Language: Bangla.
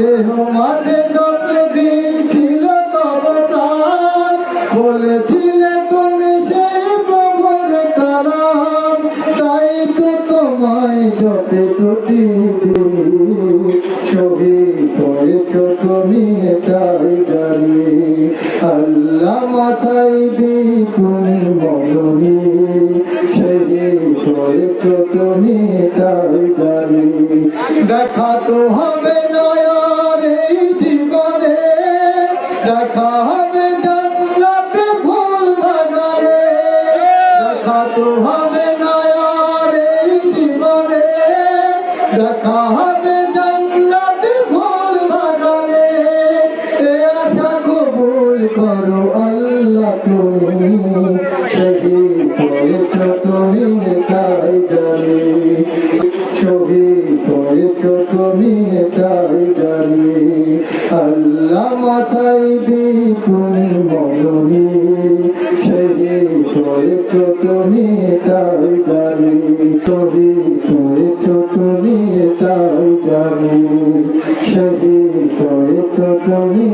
দেহ মাঝে যতদিন ছিল তব প্রাণ বলেছিলে তুমি সেই প্রভুর কালাম, তাই তো তোমায় জপে প্রতিদিন। শহীদ হয়েছ তুমি এটাই জানি, আল্লামা সাঈদী তুমি মরণী। শহীদ হয়েছ তুমি এটাই জানি। দেখা তো হবে না আর এই জীবনে, দেখা হবে জান্নাতে ফুল বাগানে। দেখা তো হবে না আর এই জীবনে, দেখা হবে জান্নাতে ফুল বাগানে। এ আশা কবুল করো আল্লাহ তুমি, শহীদ হয়েছ তুমি এটাই জানি। শহীদ হয়েছ তুমি এটাই জানি, আল্লামা সাঈদী তুমি মরণী। শহীদ হয়েছ তুমি এটাই জানি, শহীদ হয়েছ তুমি এটাই জানি, শহীদ হয়েছ তুমি।